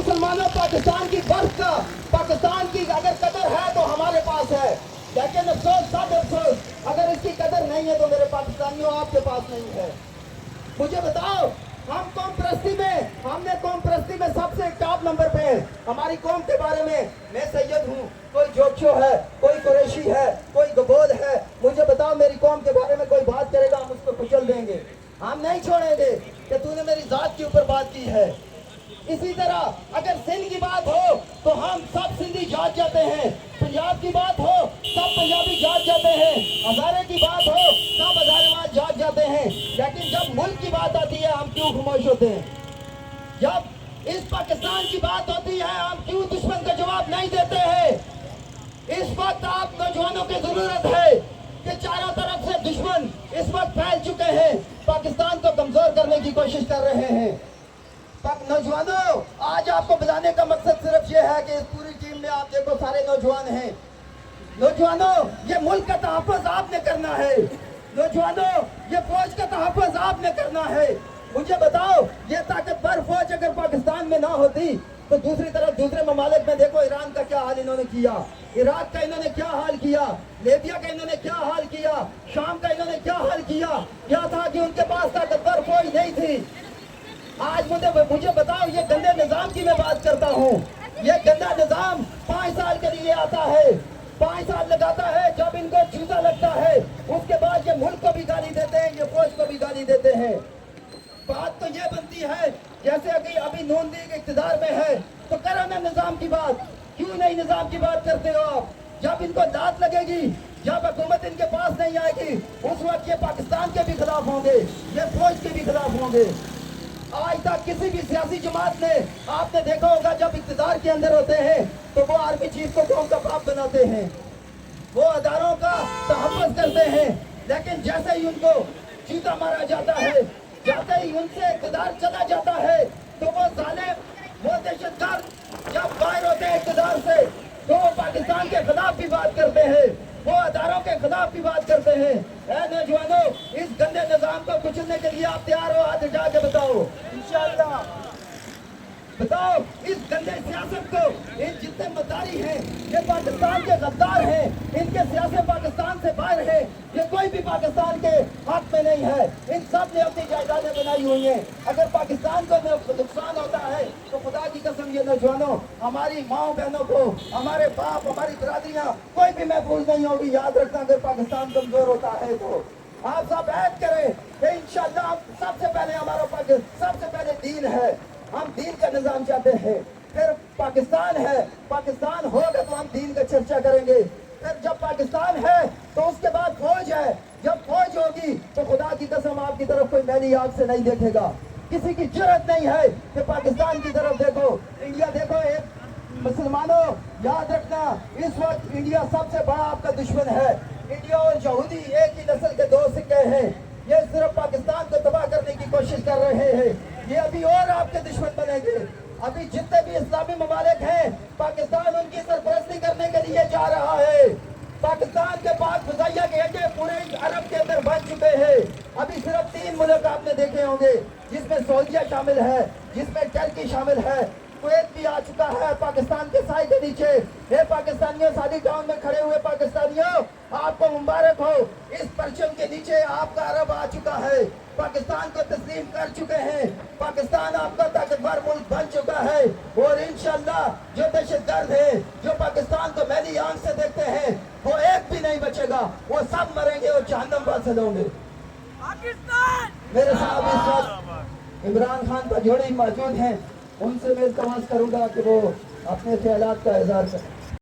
मुसलमानों, पाकिस्तान की बर्फ का, पाकिस्तान की अगर कदर है तो हमारे पास है, लेकिन अफसोस, सब अफसोस, अगर इसकी कदर नहीं है तो मेरे पाकिस्तानियों आपके पास नहीं है। मुझे बताओ, हम कौम परस्ती में, हमने कौम परस्ती में सबसे टॉप नंबर पे है। हमारी कौम के बारे में, मैं सैयद हूँ, कोई जोक्शो है, कोई कुरैशी है, कोई गबोद है, मुझे बताओ मेरी कौम के बारे में कोई बात करेगा, हम उसको कुचल देंगे, हम नहीं छोड़ेंगे कि तूने मेरी जात के ऊपर बात की है। इसी तरह अगर सिंध की बात हो तो हम सब सिंधी जाग जाते हैं, पंजाब की बात हो सब पंजाबी जाग जाते हैं, हजारे की बात हो सब हजारेवाद जाग जाते हैं, लेकिन जब मुल्क की बात आती है हम क्यों खामोश होते हैं? जब इस पाकिस्तान की बात होती है हम क्यों दुश्मन का जवाब नहीं देते हैं? इस वक्त आप नौजवानों की जरूरत है कि चारों तरफ से दुश्मन इस वक्त फैल चुके हैं, पाकिस्तान को कमजोर करने की कोशिश कर रहे हैं। नौजवानों, आज आपको बुलाने का मकसद सिर्फ ये है कि इस पूरी टीम में आप देखो सारे नौजवान हैं। नौजवानों, ये मुल्क का तहफ़्फ़ुज़ आपने करना है। नौजवानों, ये फौज का तहफ़्फ़ुज़ आपने करना है। मुझे बताओ, ये ताकतवर फौज अगर पाकिस्तान में ना होती तो दूसरी तरफ दूसरे ममालिक में देखो, ईरान का क्या हाल इन्होंने किया, इराक का इन्होंने क्या हाल किया, लीबिया का इन्होंने क्या हाल किया, शाम का इन्होंने क्या हाल किया। क्या था कि उनके पास ताकतवर फौज नहीं थी। आज मुझे बताओ, ये गंदे निजाम की मैं बात करता हूँ। ये गंदा निजाम 5 साल के लिए आता है, 5 साल लगाता है, जब इनको चूजा लगता है उसके बाद ये मुल्क को भी गाली देते हैं, ये फौज को भी गाली देते हैं। बात तो ये बनती है, जैसे अभी नून लीग इक़्तिदार में है तो करो ना निजाम की बात, क्यों नहीं निजाम की बात करते हो आप? जब इनको दांत लगेगी, जब हुकूमत इनके पास नहीं आएगी, उस वक्त ये पाकिस्तान के भी खिलाफ होंगे, ये फौज के भी खिलाफ होंगे। आज तक किसी भी सियासी जमात ने, आपने देखा होगा, जब इक़्तिदार के अंदर होते हैं तो वो आर्मी चीफ को कौम का बाप बनाते हैं, वो अदारों का तहफ़्फ़ुज़ करते हैं, लेकिन जैसे ही उनको चीता मारा जाता है, जैसे ही उनसे इक़्तिदार चला जाता है तो वो जालिम, वो दहशतगर्द जब बाहर होते हैं इक़्तिदार से तो वो पाकिस्तान के खिलाफ भी बात करते हैं, वो अदारों के खिलाफ भी बात करते हैं। ऐ नौजवानों, इस गंदे निजाम को कुचलने के लिए आप तैयार हो? हाथ उठा के बताओ इंशाअल्लाह। बताओ, इस गंदे सियासत को, इन जितने मदारी हैं ये पाकिस्तान के गद्दार हैं, इनके सियासत पाकिस्तान से बाहर है, ये कोई भी पाकिस्तान के हक में नहीं है। इन सब ने अपनी जायदादें बनाई हुई हैं। अगर पाकिस्तान को नुकसान होता है तो खुदा की कसम ये नौजवानों, हमारी माओ बहनों को, हमारे बाप, हमारी बरादरियां कोई भी महफूज नहीं होगी। याद रखना, अगर पाकिस्तान कमजोर होता है तो आप सब ऐड करें कि इंशाअल्लाह सबसे पहले हमारा सबसे पहले दीन है, हम दीन का निजाम चाहते हैं, फिर पाकिस्तान है, पाकिस्तान होगा तो हम दीन का चर्चा करेंगे, फिर जब पाकिस्तान है तो उसके बाद फौज है, जब फौज होगी तो खुदा की कसम आपकी तरफ कोई मैली आंख से नहीं देखेगा, किसी की जरूरत नहीं है कि पाकिस्तान की तरफ देखो। इंडिया देखो, एक मुसलमानों याद रखना, इस वक्त इंडिया सबसे बड़ा आपका दुश्मन है। इंडिया और यहूदी एक ही नस्ल के दो सिक्के हैं, ये सिर्फ पाकिस्तान को तबाह करने की कोशिश कर रहे हैं, ये अभी और आपके दुश्मन बनेंगे। अभी जितने भी इस्लामी ममालिक हैं, पाकिस्तान उनकी सरपरस्ती करने के लिए जा रहा है। पाकिस्तान के पास फिजाइया के अड्डे पूरे अरब के अंदर बन चुके हैं। अभी सिर्फ 3 मुल्क आपने देखे होंगे, जिसमें सऊदीया शामिल है, जिसमें टर्की शामिल है, कुवैत भी आ चुका है पाकिस्तान के साए के नीचे। हे पाकिस्तानियों, सादी टाउन में खड़े हुए पाकिस्तानियों, आपको मुबारक हो, इस परचम के नीचे आपका अरब आ चुका है, पाकिस्तान को तस्लीम कर चुके हैं, पाकिस्तान आपका ताकतवर मुल्क बन चुका है। और इंशाअल्लाह जो दहशतगर्द है, जो पाकिस्तान को मैली आंख से देखते हैं, वो एक भी नहीं बचेगा, वो सब मरेंगे और जहन्नम वासिल होंगे। मेरे साहब इस वक्त इमरान खान पर जोड़े मौजूद हैं, उनसे मैं इल्तमास करूंगा कि वो अपने ख्यालात का इज़हार करें।